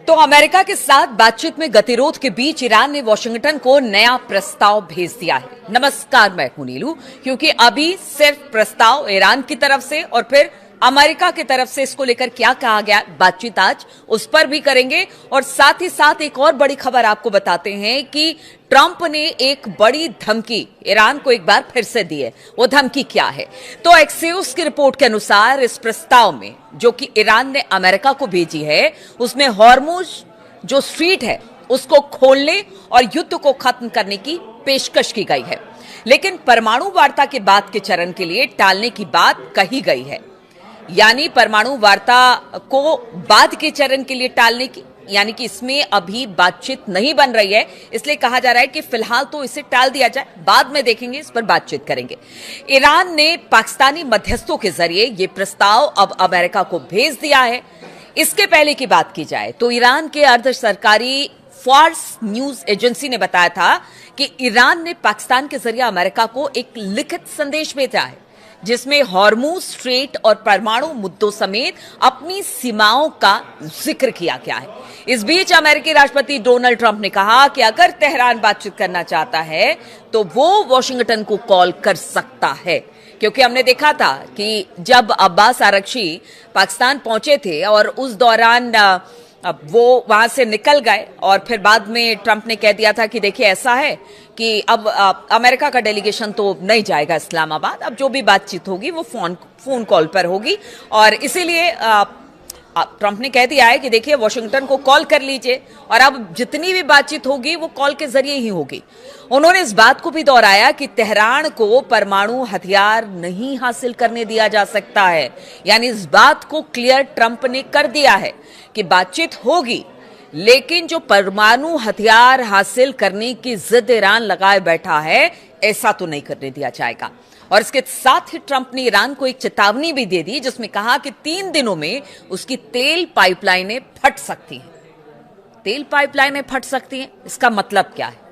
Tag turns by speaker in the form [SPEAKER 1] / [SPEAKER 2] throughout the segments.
[SPEAKER 1] तो अमेरिका के साथ बातचीत में गतिरोध के बीच ईरान ने वॉशिंगटन को नया प्रस्ताव भेज दिया है। नमस्कार, मैं हूं नीलू। क्योंकि अभी सिर्फ प्रस्ताव ईरान की तरफ से और फिर अमेरिका की तरफ से इसको लेकर क्या कहा गया, बातचीत आज उस पर भी करेंगे। और साथ ही साथ एक और बड़ी खबर आपको बताते हैं कि ट्रंप ने एक बड़ी धमकी ईरान को एक बार फिर से दी है। वो धमकी क्या है? तो एक्सियोस की रिपोर्ट के अनुसार इस प्रस्ताव में जो कि ईरान ने अमेरिका को भेजी है, उसमें हॉर्मुज जो स्ट्रीट है उसको खोलने और युद्ध को खत्म करने की पेशकश की गई है, लेकिन परमाणु वार्ता के बाद के चरण के लिए टालने की बात कही गई है। यानी परमाणु वार्ता को बाद के चरण के लिए टालने की, यानी कि इसमें अभी बातचीत नहीं बन रही है, इसलिए कहा जा रहा है कि फिलहाल तो इसे टाल दिया जाए, बाद में देखेंगे, इस पर बातचीत करेंगे। ईरान ने पाकिस्तानी मध्यस्थों के जरिए यह प्रस्ताव अब अमेरिका को भेज दिया है। इसके पहले की बात की जाए तो ईरान के अर्ध सरकारी फार्स न्यूज एजेंसी ने बताया था कि ईरान ने पाकिस्तान के जरिए अमेरिका को एक लिखित संदेश भेजा है, जिसमें हॉर्मुज स्ट्रेट और परमाणु मुद्दों समेत अपनी सीमाओं का जिक्र किया गया है। इस बीच अमेरिकी राष्ट्रपति डोनाल्ड ट्रंप ने कहा कि अगर तेहरान बातचीत करना चाहता है तो वो वॉशिंगटन को कॉल कर सकता है, क्योंकि हमने देखा था कि जब अब्बास आरगची पाकिस्तान पहुंचे थे और उस दौरान अब वो वहां से निकल गए और फिर बाद में ट्रंप ने कह दिया था कि देखिए ऐसा है कि अब अमेरिका का डेलीगेशन तो नहीं जाएगा इस्लामाबाद, अब जो भी बातचीत होगी वो फोन कॉल पर होगी। और इसीलिए ट्रंप ने कह दिया है कि देखिए वॉशिंगटन को कॉल कर लीजिए और अब जितनी भी बातचीत होगी वो कॉल के जरिए ही होगी। उन्होंने इस बात को भी दोहराया कि तेहरान को परमाणु हथियार नहीं हासिल करने दिया जा सकता है। यानी इस बात को क्लियर ट्रंप ने कर दिया है कि बातचीत होगी, लेकिन जो परमाणु हथियार हासिल करने की जिद ईरान लगाए बैठा है, ऐसा तो नहीं करने दिया जाएगा। और इसके साथ ही ट्रंप ने ईरान को एक चेतावनी भी दे दी, जिसमें कहा कि 3 दिनों में उसकी तेल पाइपलाइनें फट सकती हैं। तेल पाइपलाइनें फट सकती हैं, इसका मतलब क्या है?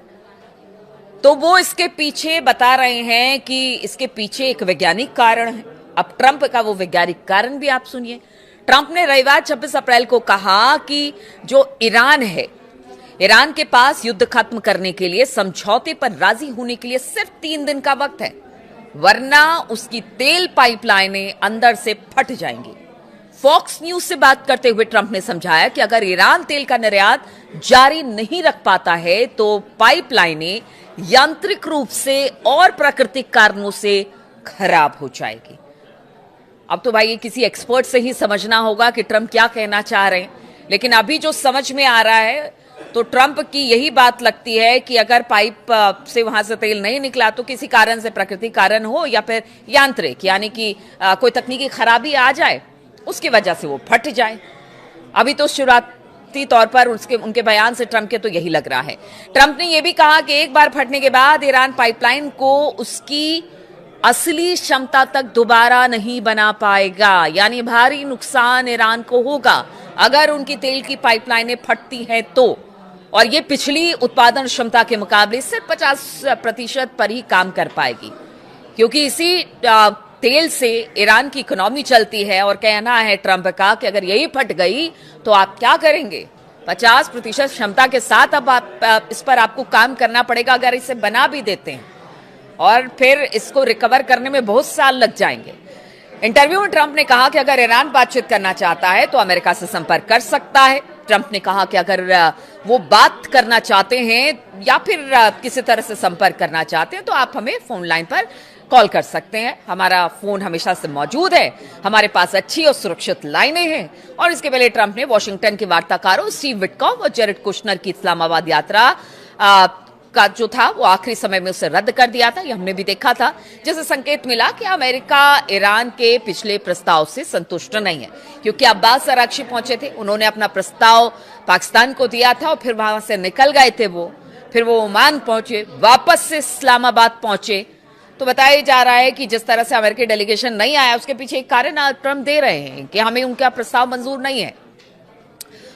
[SPEAKER 1] तो वो इसके पीछे बता रहे हैं कि इसके पीछे एक वैज्ञानिक कारण है। अब ट्रंप का वो वैज्ञानिक कारण भी आप सुनिए। ट्रंप ने रविवार 26 अप्रैल को कहा कि जो ईरान है, ईरान के पास युद्ध खत्म करने के लिए समझौते पर राजी होने के लिए सिर्फ 3 दिन का वक्त है, वरना उसकी तेल पाइपलाइनें अंदर से फट जाएंगी। फॉक्स न्यूज से बात करते हुए ट्रंप ने समझाया कि अगर ईरान तेल का निर्यात जारी नहीं रख पाता है तो पाइपलाइनें यांत्रिक रूप से और प्राकृतिक कारणों से खराब हो जाएगी। अब तो भाई ये किसी एक्सपर्ट से ही समझना होगा कि ट्रंप क्या कहना चाह रहे हैं, लेकिन अभी जो समझ में आ रहा है तो ट्रंप की यही बात लगती है कि अगर पाइप से वहां से तेल नहीं निकला तो किसी कारण से, प्राकृतिक कारण हो या फिर यांत्रिक, यानी कि कोई तकनीकी खराबी आ जाए, उसकी वजह से वो फट जाए। अभी तो शुरुआती तौर पर उनके बयान से ट्रंप के तो यही लग रहा है। ट्रंप ने यह भी कहा कि एक बार फटने के बाद ईरान पाइपलाइन को उसकी असली क्षमता तक दोबारा नहीं बना पाएगा, यानी भारी नुकसान ईरान को होगा अगर उनकी तेल की पाइपलाइनें फटती हैं तो। और ये पिछली उत्पादन क्षमता के मुकाबले सिर्फ 50% पर ही काम कर पाएगी, क्योंकि इसी तेल से ईरान की इकोनॉमी चलती है। और कहना है ट्रंप का कि अगर यही फट गई तो आप क्या करेंगे? 50% क्षमता के साथ अब इस पर आपको काम करना पड़ेगा अगर इसे बना भी देते हैं, और फिर इसको रिकवर करने में बहुत साल लग जाएंगे। इंटरव्यू में ट्रंप ने कहा कि अगर ईरान बातचीत करना चाहता है तो अमेरिका से संपर्क कर सकता है। ट्रंप ने कहा कि अगर वो बात करना चाहते हैं या फिर किसी तरह से संपर्क करना चाहते हैं तो आप हमें फोन लाइन पर कॉल कर सकते हैं, हमारा फोन हमेशा से मौजूद है, हमारे पास अच्छी और सुरक्षित लाइनें हैं। और इसके पहले ट्रंप ने वॉशिंगटन के वार्ताकारों स्टीव विटकॉफ और जेरेड कुशनर की इस्लामाबाद यात्रा का जो था वो आखिरी समय में उसे रद्द कर दिया था। ये हमने भी देखा था, जिससे संकेत मिला कि अमेरिका ईरान के पिछले प्रस्ताव से संतुष्ट नहीं है, क्योंकि अब्बास आरगची पहुंचे थे, उन्होंने अपना प्रस्ताव पाकिस्तान को दिया था और फिर वहां से निकल गए थे फिर वो ओमान पहुंचे, वापस से इस्लामाबाद पहुंचे। तो बताया जा रहा है कि जिस तरह से अमेरिकी डेलीगेशन नहीं आया उसके पीछे एक कारण ट्रंप दे रहे हैं कि हमें उनका प्रस्ताव मंजूर नहीं है।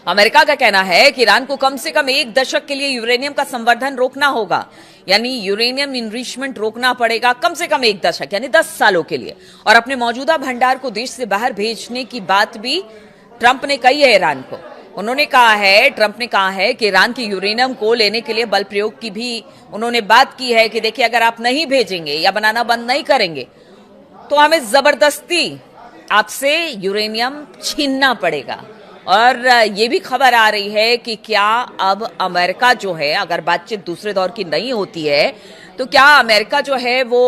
[SPEAKER 1] अमेरिका का कहना है कि ईरान को कम से कम 1 दशक के लिए यूरेनियम का संवर्धन रोकना होगा, यानी यूरेनियम इनरिचमेंट रोकना पड़ेगा कम से कम 1 दशक यानी 10 सालों के लिए, और अपने मौजूदा भंडार को देश से बाहर भेजने की बात भी ट्रंप ने कही है ईरान को। उन्होंने कहा है, ट्रंप ने कहा है कि ईरान की यूरेनियम को लेने के लिए बल प्रयोग की भी उन्होंने बात की है कि देखिए अगर आप नहीं भेजेंगे या बनाना बंद नहीं करेंगे तो हमें जबरदस्ती आपसे यूरेनियम छीनना पड़ेगा। और ये भी खबर आ रही है कि क्या अब अमेरिका जो है, अगर बातचीत दूसरे दौर की नहीं होती है तो क्या अमेरिका जो है वो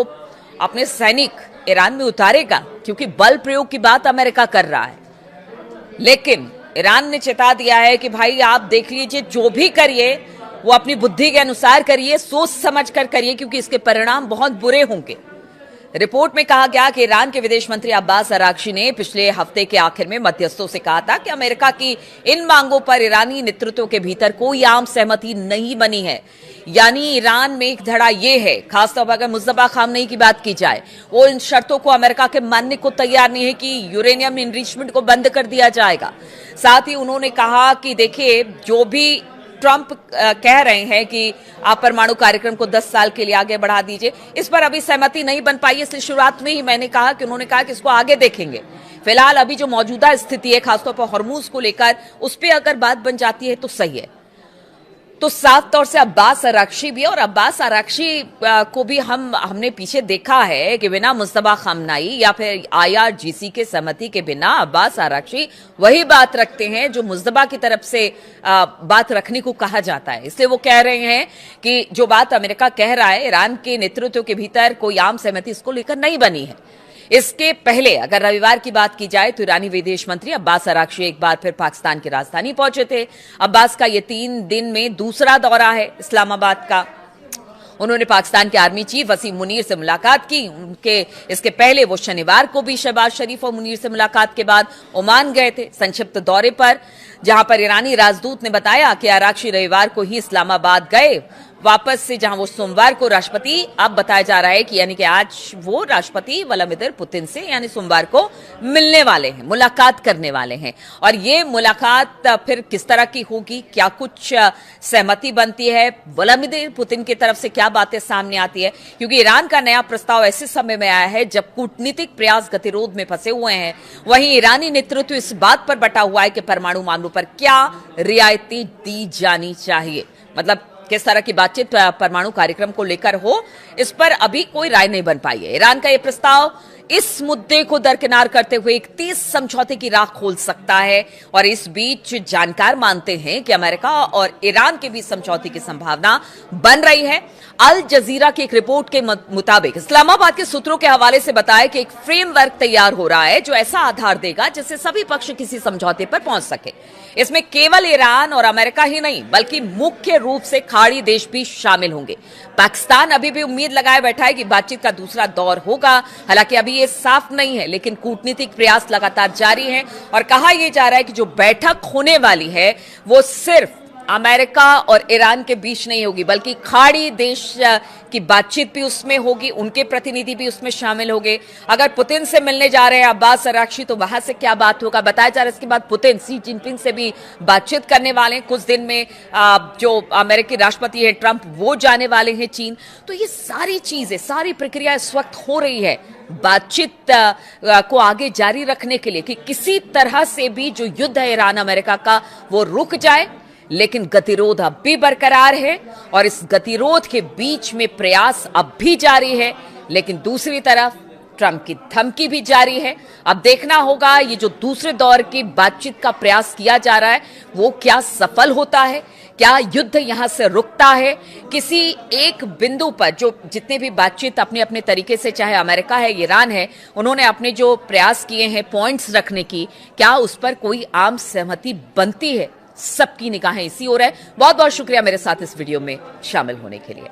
[SPEAKER 1] अपने सैनिक ईरान में उतारेगा, क्योंकि बल प्रयोग की बात अमेरिका कर रहा है। लेकिन ईरान ने चेता दिया है कि भाई आप देख लीजिए, जो भी करिए वो अपनी बुद्धि के अनुसार करिए, सोच समझ कर करिए, क्योंकि इसके परिणाम बहुत बुरे होंगे। रिपोर्ट में कहा गया कि ईरान के विदेश मंत्री अब्बास अराक्ची ने पिछले हफ्ते के आखिर में मध्यस्थों से कहा था कि अमेरिका की इन मांगों पर ईरानी नेतृत्व के भीतर कोई आम सहमति नहीं बनी है। यानी ईरान में एक धड़ा ये है, खासतौर पर अगर मुस्तफा खामनेई की बात की जाए, वो इन शर्तों को अमेरिका के मानने को तैयार नहीं है कि यूरेनियम इनरिचमेंट को बंद कर दिया जाएगा। साथ ही उन्होंने कहा कि देखिए, जो भी ट्रंप कह रहे हैं कि आप परमाणु कार्यक्रम को 10 साल के लिए आगे बढ़ा दीजिए, इस पर अभी सहमति नहीं बन पाई है। इसलिए शुरुआत में ही मैंने कहा कि उन्होंने कहा कि इसको आगे देखेंगे। फिलहाल अभी जो मौजूदा स्थिति है, खासतौर पर हॉर्मूज को लेकर, उस पर अगर बात बन जाती है तो सही है। तो साफ तौर से अब्बास अराक्ची भी, और अब्बास अराक्ची को भी हमने पीछे देखा है कि बिना मुस्तफा खामनेई या फिर IRGC के सहमति के बिना अब्बास अराक्ची वही बात रखते हैं जो मुस्तफा की तरफ से बात रखने को कहा जाता है। इसलिए वो कह रहे हैं कि जो बात अमेरिका कह रहा है, ईरान के नेतृत्व के भीतर कोई आम सहमति इसको लेकर नहीं बनी है। इसके पहले अगर रविवार की बात की जाए तो ईरानी विदेश मंत्री अब्बास अराक्ची एक बार फिर पाकिस्तान की राजधानी पहुंचे थे। अब्बास का ये 3 दिन में दूसरा दौरा है इस्लामाबाद का। उन्होंने पाकिस्तान के आर्मी चीफ वसीम मुनीर से मुलाकात की। इसके पहले वो शनिवार को भी शहबाज शरीफ और मुनीर से मुलाकात के बाद ओमान गए थे संक्षिप्त दौरे पर, जहां पर ईरानी राजदूत ने बताया कि अराक्ची रविवार को ही इस्लामाबाद गए वापस से, जहां वो सोमवार को राष्ट्रपति, अब बताया जा रहा है कि यानी कि आज वो राष्ट्रपति व्लादिमीर पुतिन से यानी सोमवार को मिलने वाले हैं, मुलाकात करने वाले हैं। और ये मुलाकात फिर किस तरह की होगी, क्या कुछ सहमति बनती है, व्लादिमीर पुतिन की तरफ से क्या बातें सामने आती है, क्योंकि ईरान का नया प्रस्ताव ऐसे समय में आया है जब कूटनीतिक प्रयास गतिरोध में फंसे हुए हैं। वहीं ईरानी नेतृत्व इस बात पर बटा हुआ है कि परमाणु मामलों पर क्या रियायतें दी जानी चाहिए, मतलब किस तरह की बातचीत परमाणु कार्यक्रम को लेकर हो, इस पर अभी कोई राय नहीं बन पाई है। ईरान का यह प्रस्ताव इस मुद्दे को दरकिनार करते हुए एक 30 समझौते की राह खोल सकता है। और इस बीच जानकार मानते हैं कि अमेरिका और ईरान के बीच समझौते की संभावना बन रही है। अल जजीरा की एक रिपोर्ट के मुताबिक इस्लामाबाद के सूत्रों के हवाले से बताया कि एक फ्रेमवर्क तैयार हो रहा है जो ऐसा आधार देगा जिससे सभी पक्ष किसी समझौते पर पहुंच सके। इसमें केवल ईरान और अमेरिका ही नहीं बल्कि मुख्य रूप से खाड़ी देश भी शामिल होंगे। पाकिस्तान अभी भी उम्मीद लगाए बैठा है कि बातचीत का दूसरा दौर होगा। हालांकि अभी ये साफ नहीं है, लेकिन कूटनीतिक प्रयास लगातार जारी हैं और कहा यह जा रहा है कि जो बैठक होने वाली है वो सिर्फ अमेरिका और ईरान के बीच नहीं होगी, बल्कि खाड़ी देश की बातचीत भी उसमें होगी, उनके प्रतिनिधि भी उसमें शामिल होंगे। अगर पुतिन से मिलने जा रहे हैं अब्बास अराक्ची तो वहां से क्या बात होगा, बताया जा रहा है इसके बाद पुतिन शी जिनपिंग से भी बातचीत करने वाले हैं। कुछ दिन में जो अमेरिकी राष्ट्रपति है ट्रंप, वो जाने वाले हैं चीन। तो ये सारी चीजें, सारी प्रक्रिया इस वक्त हो रही है बातचीत को आगे जारी रखने के लिए कि किसी तरह से भी जो युद्ध है ईरान अमेरिका का वो रुक जाए। लेकिन गतिरोध अब भी बरकरार है और इस गतिरोध के बीच में प्रयास अब भी जारी है, लेकिन दूसरी तरफ ट्रंप की धमकी भी जारी है। अब देखना होगा ये जो दूसरे दौर की बातचीत का प्रयास किया जा रहा है वो क्या सफल होता है, क्या युद्ध यहां से रुकता है। किसी एक बिंदु पर जो जितने भी बातचीत अपने अपने तरीके से, चाहे अमेरिका है ईरान है, उन्होंने अपने जो प्रयास किए हैं पॉइंट्स रखने की, क्या उस पर कोई आम सहमति बनती है। सबकी निगाहें इसी ओर है। बहुत बहुत शुक्रिया मेरे साथ इस वीडियो में शामिल होने के लिए।